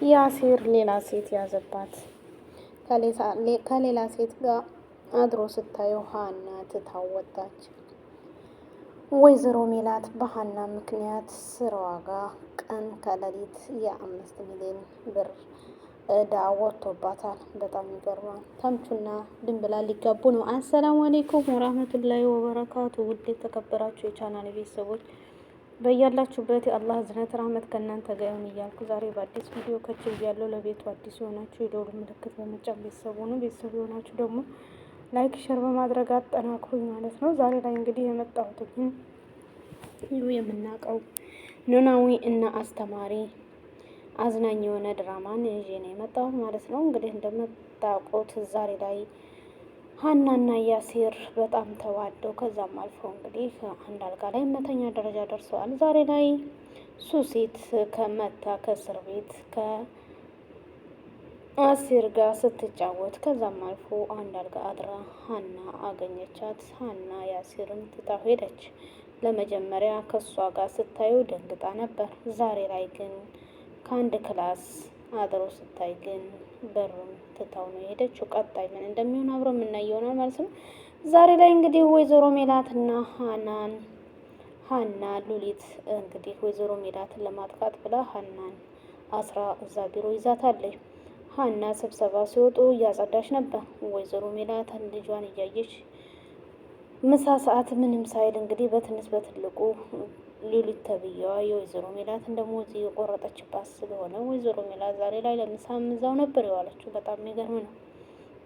ያሲር ሌላ ሴት ያዘባት። ከሌላ ሴት ጋር አድሮ ስታየው ሀና ትታው ወጣች። ወይዘሮ ሜላት በሀና ምክንያት ስራዋ ጋር ቀን ከሌሊት የ5 ሚሊዮን ብር እዳ ወጥቶባታል። በጣም ይገርማል። ተምቹና ድንብላል ሊጋቡ ነው። አሰላሙ አሌይኩም ወራህመቱላሂ ወበረካቱ። ውድ የተከበራችሁ የቻናል ቤተሰቦች በያላችሁበት የአላህ እዝነት ረህመት ከእናንተ ጋር ይሁን እያልኩ ዛሬ በአዲስ ቪዲዮ ከች ብያለሁ። ለቤቱ አዲስ የሆናችሁ የደወል ምልክት በመጫን ቤተሰብ ሆኑ። ቤተሰብ የሆናችሁ ደግሞ ላይክ ሸር በማድረግ አጠናክሩኝ ማለት ነው። ዛሬ ላይ እንግዲህ የመጣሁት የምናውቀው ኖላዊ እና አስተማሪ አዝናኝ የሆነ ድራማን ይዤ ነው የመጣሁት ማለት ነው። እንግዲህ እንደምታውቁት ዛሬ ላይ ሀናና ያሲር በጣም ተዋደው ከዛም አልፎ እንግዲህ አንድ አልጋ ላይ መተኛ ደረጃ ደርሰዋል። ዛሬ ላይ ሱሲት ከመታ ከእስር ቤት ከአሲር ጋር ስትጫወት ከዛም አልፎ አንድ አልጋ አድራ ሀና አገኘቻት። ሀና ያሲርን ትታ ሄደች። ለመጀመሪያ ከእሷ ጋር ስታዩ ደንግጣ ነበር። ዛሬ ላይ ግን ከአንድ ክላስ አድሮ ስታይ ግን በሩን ትታው ነው የሄደችው። ቀጣይ ምን እንደሚሆን አብሮ የምናየው ይሆናል ማለት ነው። ዛሬ ላይ እንግዲህ ወይዘሮ ሜላትና ሀና ሉሊት እንግዲህ ወይዘሮ ሜላትን ለማጥቃት ብላ ሀናን አስራ እዛ ቢሮ ይዛታለች። ሀና ስብሰባ ሲወጡ እያጸዳች ነበር። ወይዘሮ ሜላት ልጇን እያየች ምሳ ሰዓት ምንም ሳይል እንግዲህ በትንሽ በትልቁ ሉሊት ተብዬዋ የወይዘሮ ሜላትን ደሞዝ የቆረጠችባት ስለሆነ ወይዘሮ ሜላት ዛሬ ላይ ለምሳም እዛው ነበር የዋለችው። በጣም የሚገርም ነው።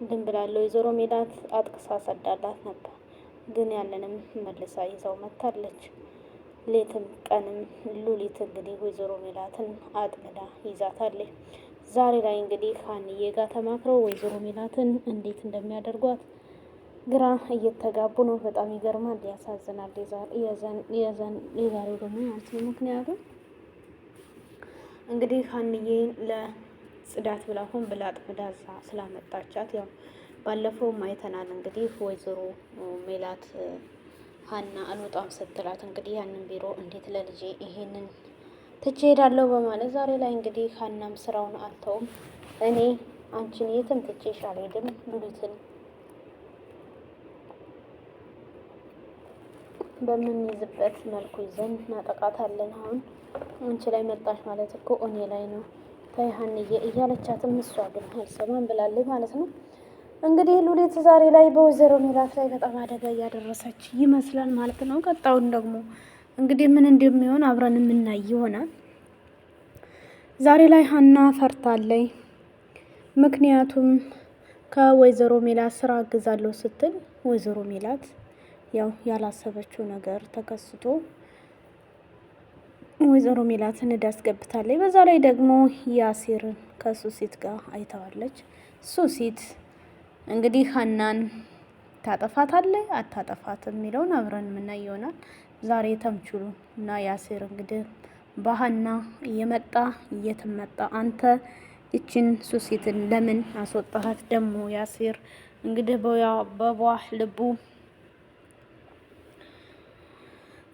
ድንብላል ወይዘሮ ሜላት አጥቅሳ ሰዳላት ነበር፣ ግን ያንንም መልሳ ይዛው መታለች። ሌትም ቀንም ሉሊት እንግዲህ ወይዘሮ ሜላትን አጥምዳ ይዛታለች። ዛሬ ላይ እንግዲህ ሀንዬ ጋር ተማክረው ወይዘሮ ሜላትን እንዴት እንደሚያደርጓት ግራ እየተጋቡ ነው። በጣም ይገርማል፣ ያሳዝናል። የዛሬው ደግሞ ማለት ነው። ምክንያቱም እንግዲህ ሀንዬን ለጽዳት ብላ ሆን ብላ አጥምዳ ስላመጣቻት ያው ባለፈው አይተናል። እንግዲህ ወይዘሮ ሜላት ሀና አልወጣም ስትላት እንግዲህ ያንን ቢሮ እንዴት ለልጄ ይሄንን ትቼ ሄዳለሁ በማለት ዛሬ ላይ እንግዲህ ሀናም ስራውን አልተውም፣ እኔ አንቺን የትም ትቼሽ አልሄድም፣ ሉሊትን በምንይዝበት መልኩ ይዘን እናጠቃታለን። አሁን አንቺ ላይ መጣሽ ማለት እኮ እኔ ላይ ነው፣ ተይ ሀንዬ እያለቻትም እሷ ግን አልሰማም ብላለች ማለት ነው። እንግዲህ ሉሊት ዛሬ ላይ በወይዘሮ ሜላት ላይ በጣም አደጋ እያደረሰች ይመስላል ማለት ነው። ቀጣውን ደግሞ እንግዲህ ምን እንደሚሆን አብረን የምናይ ይሆናል። ዛሬ ላይ ሀና ፈርታለይ። ምክንያቱም ከወይዘሮ ሜላት ስራ አግዛለሁ ስትል ወይዘሮ ሜላት ያው ያላሰበችው ነገር ተከስቶ ወይዘሮ ሜላትን እንዳስገብታለች። በዛ ላይ ደግሞ ያሲርን ከሱሲት ጋር አይተዋለች። ሱሲት እንግዲህ ሀናን ታጠፋታለች አታጠፋትም የሚለውን አብረን የምናይ ይሆናል። ዛሬ ተምቹሉ እና ያሲር እንግዲህ በሀና እየመጣ እየተመጣ አንተ ይችን ሱሲትን ለምን አስወጣሃት? ደግሞ ያሲር እንግዲህ በቧህ ልቡ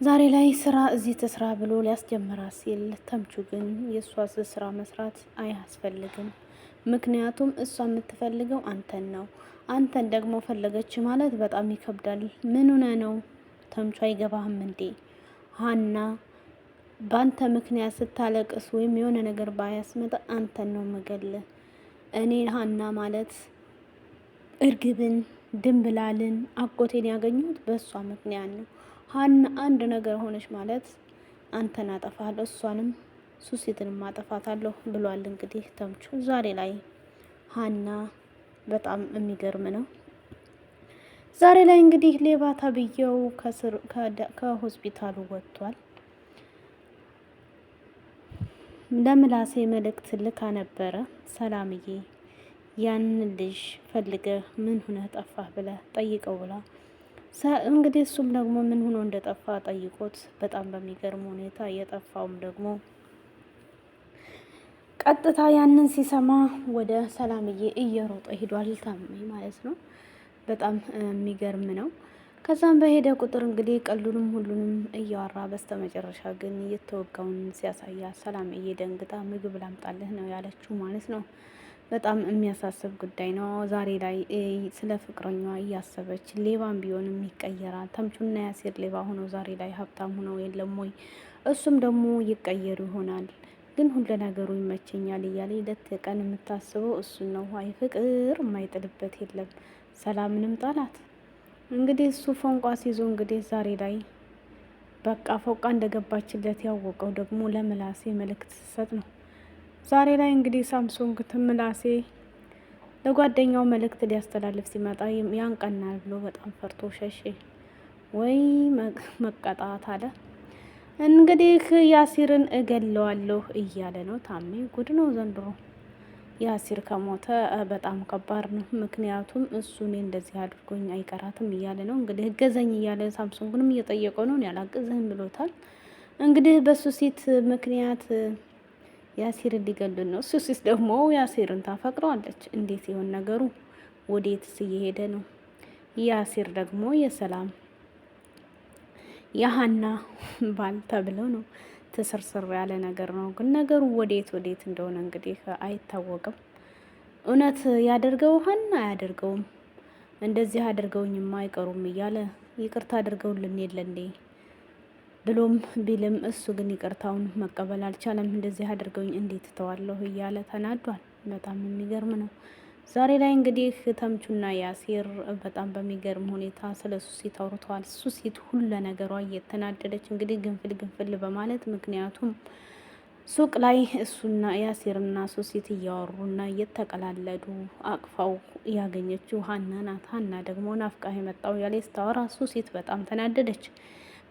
ዛሬ ላይ ስራ እዚህ ትስራ ብሎ ሊያስጀምራት ሲል ተምቹ ግን የእሷ ስራ መስራት አያስፈልግም፣ ምክንያቱም እሷ የምትፈልገው አንተን ነው። አንተን ደግሞ ፈለገች ማለት በጣም ይከብዳል። ምን ሆነ ነው ተምቹ? አይገባህም እንዴ? ሀና በአንተ ምክንያት ስታለቅስ ወይም የሆነ ነገር ባያስመጣ አንተን ነው መገለ። እኔ ሀና ማለት እርግብን ድንብላልን አጎቴን ያገኙት በእሷ ምክንያት ነው። ሀና አንድ ነገር ሆነች ማለት አንተን አጠፋለሁ፣ እሷንም ሱሲትንም አጠፋታለሁ ብሏል። እንግዲህ ተምቹ ዛሬ ላይ ሀና በጣም የሚገርም ነው። ዛሬ ላይ እንግዲህ ሌባ ተብዬው ከሆስፒታሉ ወጥቷል። ለምላሴ መልእክት ልካ ነበረ። ሰላምዬ ያንን ልጅ ፈልገህ ምን ሆነ ጠፋህ ብለ ጠይቀው ብላ እንግዲህ እሱም ደግሞ ምን ሆኖ እንደጠፋ ጠይቆት በጣም በሚገርም ሁኔታ የጠፋውም ደግሞ ቀጥታ ያንን ሲሰማ ወደ ሰላምዬ እየሮጠ ሄዷል። ታማኝ ማለት ነው። በጣም የሚገርም ነው። ከዛም በሄደ ቁጥር እንግዲህ ቀሉንም ሁሉንም እያወራ በስተመጨረሻ ግን የተወጋውን ሲያሳያ ሰላምዬ ደንግጣ ምግብ ላምጣልህ ነው ያለችው ማለት ነው። በጣም የሚያሳስብ ጉዳይ ነው። ዛሬ ላይ ስለ ፍቅረኛዋ እያሰበች ሌባም ቢሆንም ይቀየራል። ተምቹና ያሲር ሌባ ሆኖ ዛሬ ላይ ሀብታም ሆነው የለም ወይ? እሱም ደግሞ ይቀየሩ ይሆናል። ግን ሁሉ ነገሩ ይመቸኛል እያለ ሌት ቀን የምታስበው እሱን ነው። አይ ፍቅር የማይጥልበት የለም። ሰላምንም ጣላት። እንግዲህ እሱ ፎንቋ ሲይዞ እንግዲህ ዛሬ ላይ በቃ ፎቃ እንደገባችለት ያወቀው ደግሞ ለምላሴ መልእክት ስትሰጥ ነው። ዛሬ ላይ እንግዲህ ሳምሶንግ ምላሴ ለጓደኛው መልእክት ሊያስተላልፍ ሲመጣ ያንቀናል ብሎ በጣም ፈርቶ ሸሼ። ወይ መቀጣት አለ። እንግዲህ ያሲርን እገለዋለሁ እያለ ነው። ታሜ ጉድ ነው ዘንድሮ። ያሲር ከሞተ በጣም ከባድ ነው። ምክንያቱም እሱ እኔ እንደዚህ አድርጎኝ አይቀራትም እያለ ነው። እንግዲህ እገዘኝ እያለ ሳምሶንግንም እየጠየቀው ነው። ያላግዝህም ብሎታል። እንግዲህ በሱ ሴት ምክንያት ያሲርን ሊገሉን ነው። ሱሲስ ደግሞ ያሲርን ታፈቅረዋለች። እንዴት ይሆን ነገሩ? ወዴትስ እየሄደ ነው? ያሲር ደግሞ የሰላም የሀና ባል ተብለው ነው። ትስርስር ያለ ነገር ነው። ግን ነገሩ ወዴት እንደሆነ እንግዲህ አይታወቅም። እውነት ያደርገው ሀና አያደርገውም። እንደዚህ አድርገውኝማ አይቀሩም እያለ ይቅርታ አድርገውልን የለ እንዴ ብሎም ቢልም እሱ ግን ይቅርታውን መቀበል አልቻለም። እንደዚህ አድርገውኝ እንዴት ተዋለሁ እያለ ተናዷል። በጣም የሚገርም ነው። ዛሬ ላይ እንግዲህ ተምቹና ያሲር በጣም በሚገርም ሁኔታ ስለ ሱሲት አውርተዋል። ሱሲት ሁሉ ነገሯ እየተናደደች እንግዲህ ግንፍል በማለት ምክንያቱም ሱቅ ላይ እሱና ያሲርና ሱሲት እያወሩና እየተቀላለዱ አቅፋው ያገኘችው ሀና ናት። ሀና ደግሞ ናፍቃ የመጣው ያለ ስታወራ ሱሲት በጣም ተናደደች።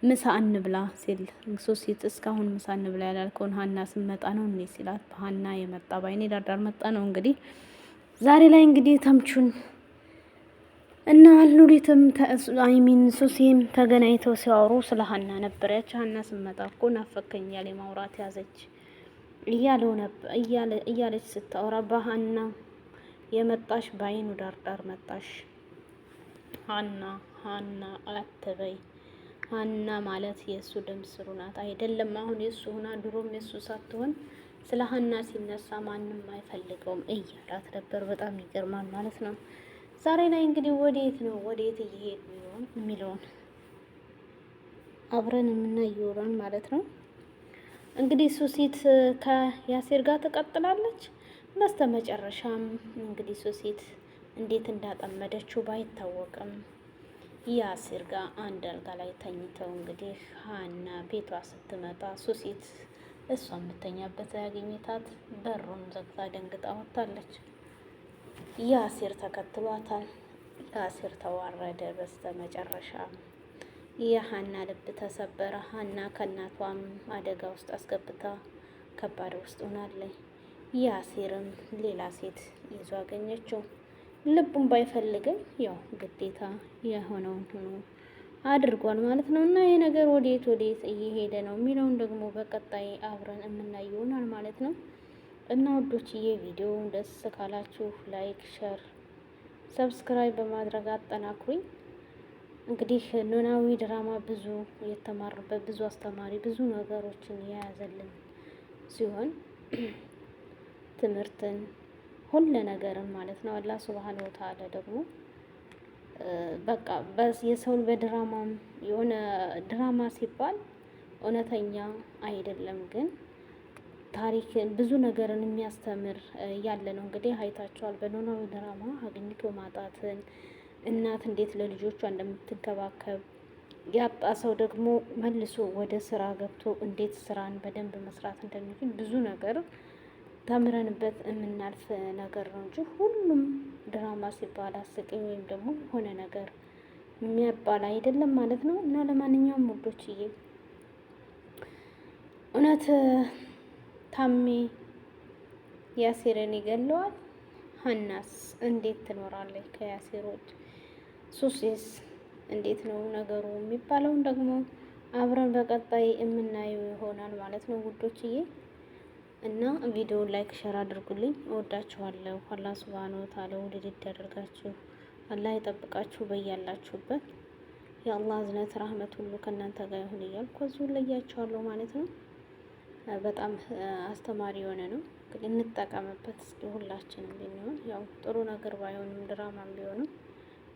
ምሳ እንብላ ሲል ሱሲት እስካሁን ምሳ እንብላ ያላልከውን ሀና ስመጣ ነው እኔ ሲላት ሀና የመጣ ባይኔ ዳርዳር መጣ ነው። እንግዲህ ዛሬ ላይ እንግዲህ ተምቹን እና ሉሊትም አይሚን ሱሲም ተገናኝተው ሲያወሩ ስለ ሀና ነበረች። ሀና ስመጣ እኮ ናፈከኝ ያለ ማውራት ያዘች እያለው ነበር እያለች ስታወራ በሀና የመጣሽ ባይኑ ዳርዳር መጣሽ። ሀና አትበይ ሀና ማለት የእሱ ደም ስሩ ናት። አይደለም አሁን የእሱ ሆና ድሮም የእሱ ሳትሆን ስለ ሀና ሲነሳ ማንም አይፈልገውም እያላት ነበር። በጣም ይገርማል ማለት ነው። ዛሬ ላይ እንግዲህ ወዴት እየሄዱ ይሆን የሚለውን አብረን የምናይ ይሆናል ማለት ነው። እንግዲህ ሱሲት ከያሲር ጋር ትቀጥላለች። በስተመጨረሻም እንግዲህ ሱሲት እንዴት እንዳጠመደችው ባይታወቅም ያሲር ጋር አንድ አልጋ ላይ ተኝተው እንግዲህ ሀና ቤቷ ስትመጣ ሱሲት እሷ የምተኛበት ያገኘታት በሩን ዘግታ ደንግጣ ወጣለች። ያሲር ተከትሏታል። ያሲር ተዋረደ። በስተመጨረሻ የሀና ልብ ተሰበረ። ሀና ከእናቷም አደጋ ውስጥ አስገብታ ከባድ ውስጥ ሆናለች። ያሲርም ሌላ ሴት ይዞ አገኘችው። ልቡን ባይፈልግም ያው ግዴታ የሆነውን ሆኖ አድርጓል ማለት ነው። እና ይሄ ነገር ወዴት እየሄደ ነው የሚለውን ደግሞ በቀጣይ አብረን የምናይ ይሆናል ማለት ነው። እና ውዶችዬ ቪዲዮ ደስ ካላችሁ ላይክ፣ ሸር፣ ሰብስክራይብ በማድረግ አጠናክሩኝ። እንግዲህ ኖላዊ ድራማ ብዙ የተማርበት ብዙ አስተማሪ ብዙ ነገሮችን የያዘልን ሲሆን ትምህርትን ሁሉ ነገርን ማለት ነው። አላህ ሱብሃነሁ ወተዓላ ደግሞ በቃ የሰውን በድራማም የሆነ ድራማ ሲባል እውነተኛ አይደለም፣ ግን ታሪክን ብዙ ነገርን የሚያስተምር ያለ ነው። እንግዲህ አይታችኋል በኖላዊ ድራማ አግኝቶ ማጣትን፣ እናት እንዴት ለልጆቿ እንደምትንከባከብ፣ ያጣ ሰው ደግሞ መልሶ ወደ ስራ ገብቶ እንዴት ስራን በደንብ መስራት እንደሚችል ብዙ ነገር ተምረንበት የምናልፍ ነገር ነው እንጂ ሁሉም ድራማ ሲባል አስቂኝ ወይም ደግሞ የሆነ ነገር የሚያባል አይደለም ማለት ነው። እና ለማንኛውም ውዶችዬ እውነት ታሜ ያሲርን ይገለዋል? ሀናስ እንዴት ትኖራለች ከያሲሮች? ሱሲስ እንዴት ነው ነገሩ የሚባለውን ደግሞ አብረን በቀጣይ የምናየው ይሆናል ማለት ነው ውዶችዬ። እና ቪዲዮ ላይክ ሸር አድርጉልኝ። እወዳችኋለሁ። አላህ ሱብሃነሁ ወተዓላ ውድድ ያደርጋችሁ። አላህ ይጠብቃችሁ በያላችሁበት። የአላህ እዝነት ረህመት ሁሉ ከእናንተ ጋር ይሁን እያልኩ ከዚሁ ለያቸዋለሁ ማለት ነው። በጣም አስተማሪ የሆነ ነው። እንግዲህ እንጠቀምበት እስኪ ሁላችንም ቢሆን ያው ጥሩ ነገር ባይሆንም ድራማም ቢሆንም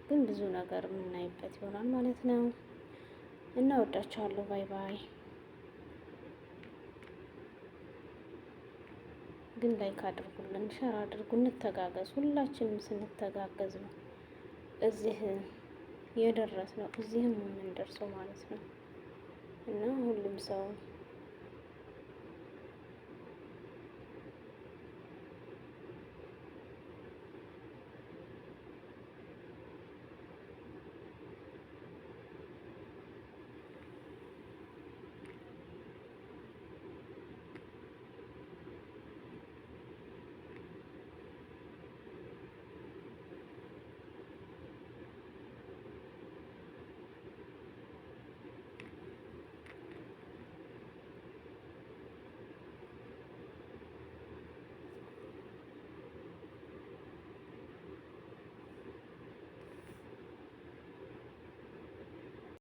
ግን ብዙ ነገር የምናይበት ይሆናል ማለት ነው። እና ወዳችኋለሁ። ባይ ባይ። ግን ላይክ አድርጉልን፣ ሸር አድርጉ፣ እንተጋገዝ። ሁላችንም ስንተጋገዝ ነው እዚህ የደረስ ነው እዚህም የምንደርሰው ማለት ነው። እና ሁሉም ሰው